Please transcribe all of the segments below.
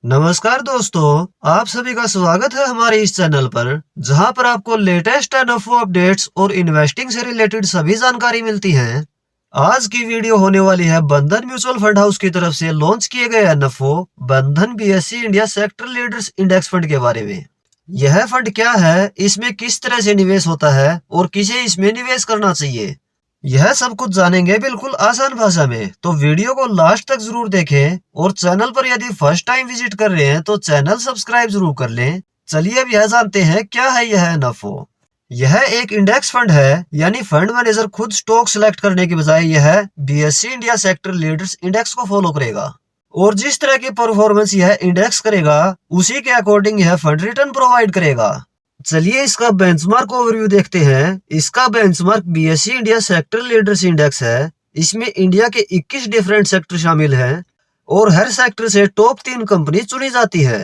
नमस्कार दोस्तों, आप सभी का स्वागत है हमारे इस चैनल पर, जहां पर आपको लेटेस्ट एनएफओ अपडेट्स और इन्वेस्टिंग से रिलेटेड सभी जानकारी मिलती है। आज की वीडियो होने वाली है बंधन म्यूचुअल फंड हाउस की तरफ से लॉन्च किए गए एनएफओ बंधन BSE India sector leaders index fund के बारे में। यह फंड क्या है, इसमें किस तरह से निवेश होता है और किसे इसमें निवेश करना चाहिए, यह सब कुछ जानेंगे बिल्कुल आसान भाषा में। तो वीडियो को लास्ट तक जरूर देखें और चैनल पर यदि फर्स्ट टाइम विजिट कर रहे हैं तो चैनल सब्सक्राइब जरूर कर लें। चलिए अब यह जानते हैं क्या है यह एनएफओ। यह एक इंडेक्स फंड है, यानी फंड मैनेजर खुद स्टॉक सिलेक्ट करने के बजाय यह BSE India sector leaders index को फॉलो करेगा और जिस तरह की परफॉर्मेंस यह इंडेक्स करेगा उसी के अकॉर्डिंग यह फंड रिटर्न प्रोवाइड करेगा। चलिए इसका बेंचमार्क ओवरव्यू देखते हैं। इसका benchmark BSE India sector leaders index है। इसमें इंडिया के 21 डिफरेंट सेक्टर शामिल हैं और हर सेक्टर से टॉप 3 कंपनी चुनी जाती है।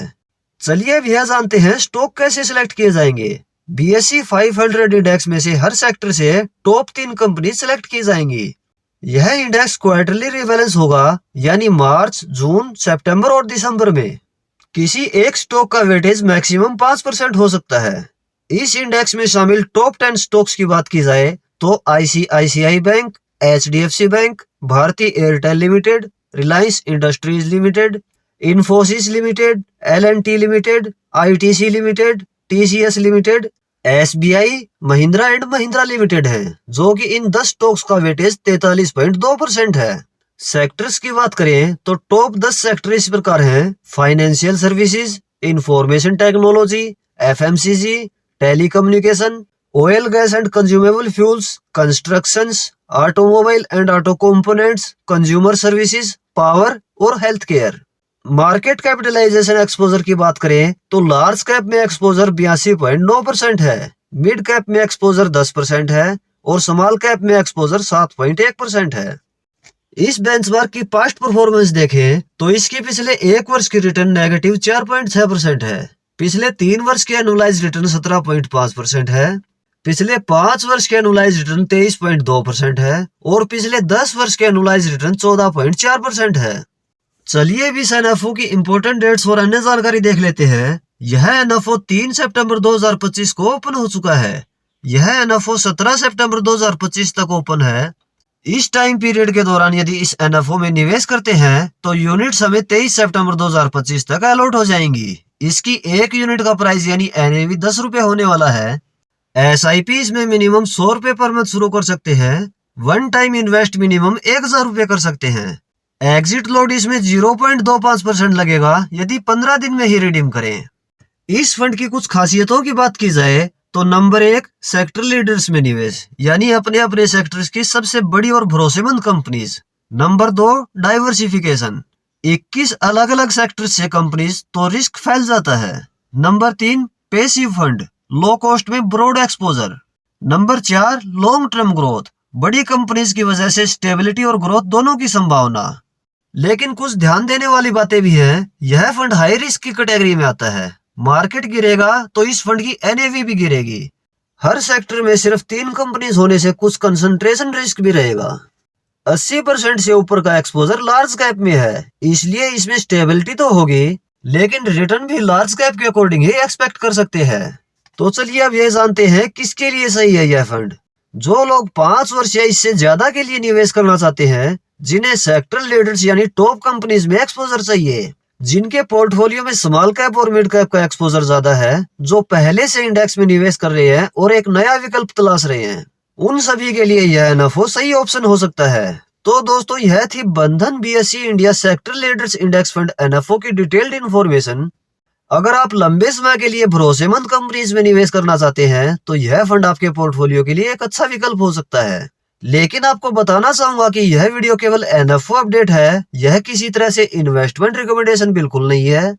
चलिए अब यह जानते हैं स्टॉक कैसे सिलेक्ट किए जाएंगे। बीएसई 500 इंडेक्स में से हर सेक्टर से टॉप 3 कंपनी सिलेक्ट की जाएंगी। यह इंडेक्स क्वार्टरली रिवैलेंस होगा, यानी मार्च, जून, सितंबर और दिसंबर में किसी एक स्टॉक का वेटेज मैक्सिमम 5% हो सकता है। इस इंडेक्स में शामिल टॉप 10 स्टॉक्स की बात की जाए तो ICICI bank, HDFC bank, Bharti Airtel limited, Reliance industries limited, Infosys limited, LNT limited, ITC limited, TCS limited, SBI, Mahindra and Mahindra limited है, जो कि इन 10 स्टॉक्स का वेटेज 43.2% है। सेक्टर्स की बात करें तो टॉप 10 सेक्टर इस प्रकार हैं: financial services, information technology, FMCG, telecommunication, oil gas and consumable fuels, constructions, automobile and auto components, consumer services, power और health care. Market capitalization exposure की बात करें तो लार्ज कैप में एक्सपोजर 82.9% है, मिड कैप में एक्सपोजर 10% है और स्मॉल कैप में एक्सपोजर 7.1% है। इस बेंचमार्क की पास्ट परफॉर्मेंस देखें तो इसकी पिछले 1 वर्ष की रिटर्न नेगेटिव 4.6% है, पिछले 3 वर्ष की एनुअलाइज रिटर्न 17.5% है, पिछले 5 वर्ष की एनुअलाइज रिटर्न 23.2% है और पिछले 10 वर्ष की एनुअलाइज रिटर्न 14.4% है। चलिए भी इस एनएफओ की इंपोर्टेंट डेट्स और अन्य जानकारी देख लेते हैं। यह एनएफओ 3 सितंबर 2025 को ओपन हो चुका है। यह एनएफओ 17 सितंबर 2025 तक ओपन है। इस टाइम पीरियड के दौरान यदि इस एनएफओ में निवेश करते हैं तो यूनिट्स हमें 23 सितंबर 2025 तक अलॉट हो जाएंगी। इसकी एक यूनिट का प्राइस यानी एनएवी 10 रुपए होने वाला है। एसआईपी इसमें मिनिमम 100 रुपए पर मंथ शुरू कर सकते हैं। वन टाइम इन्वेस्ट मिनिमम 1000 रुपए कर सकते हैं। एग्जिट लोड इसमें 0.25% लगेगा यदि 15 दिन में ही रिडीम करें। इस फंड की कुछ खासियतों की बात की जाए तो नंबर 1, सेक्टर लीडर्स में निवेश, यानी अपने अपने सेक्टर्स की सबसे बड़ी और भरोसेमंद कंपनीज। नंबर 2, डाइवर्सिफिकेशन, 21 अलग अलग सेक्टर्स से कंपनीज तो रिस्क फैल जाता है। Number 3, passive fund, low cost में broad exposure. Number 4, long term growth, बड़ी कंपनीज की वजह से स्टेबिलिटी और ग्रोथ दोनों की संभावना। लेकिन कुछ ध्यान देने वाली बातें भी हैं। यह फंड हाई रिस्क की कैटेगरी में आता है। मार्केट गिरेगा तो इस फंड की एनएवी भी गिरेगी। हर सेक्टर में सिर्फ 3 कंपनीज होने से कुछ कंसंट्रेशन रिस्क भी रहेगा। 80% से ऊपर का एक्सपोजर लार्ज कैप में है, इसलिए इसमें स्टेबिलिटी तो होगी लेकिन रिटर्न भी लार्ज कैप के अकॉर्डिंग ही एक्सपेक्ट कर सकते हैं। तो चलिए अब ये जानते हैं किसके लिए सही है यह फंड। जो लोग 5 वर्ष या इससे ज्यादा के लिए निवेश करना चाहते हैं, जिन्हें सेक्टर लीडर्स यानी टॉप कंपनीज में एक्सपोजर चाहिए, जिनके पोर्टफोलियो में स्मॉल कैप और मिड कैप का एक्सपोजर ज्यादा है, जो पहले से इंडेक्स में निवेश कर रहे हैं और एक नया विकल्प तलाश रहे हैं, उन सभी के लिए यह एनएफओ सही ऑप्शन हो सकता है। तो दोस्तों यह थी बंधन BSE India sector leaders index fund NFO की डिटेल्ड इन्फॉर्मेशन। अगर आप लंबे समय के लिए भरोसेमंद कंपनीज में निवेश करना चाहते हैं तो यह फंड आपके पोर्टफोलियो के लिए एक अच्छा विकल्प हो सकता है। लेकिन आपको बताना चाहूंगा कि यह वीडियो केवल एनएफओ अपडेट है, यह किसी तरह से इन्वेस्टमेंट रिकमेंडेशन बिल्कुल नहीं है।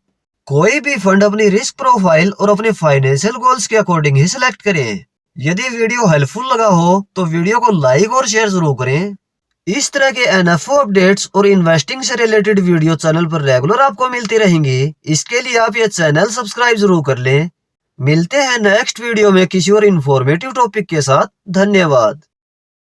कोई भी फंड अपनी रिस्क प्रोफाइल और अपने फाइनेंशियल गोल्स के अकॉर्डिंग ही सिलेक्ट करें। यदि वीडियो हेल्पफुल लगा हो तो वीडियो को लाइक और शेयर जरूर करें। इस तरह के एनएफओ अपडेट्स और इन्वेस्टिंग से रिलेटेड वीडियो चैनल पर रेगुलर आपको मिलती रहेंगी। इसके लिए आप ये चैनल सब्सक्राइब जरूर कर लें। मिलते हैं नेक्स्ट वीडियो में किसी और इन्फॉर्मेटिव टॉपिक के साथ। धन्यवाद।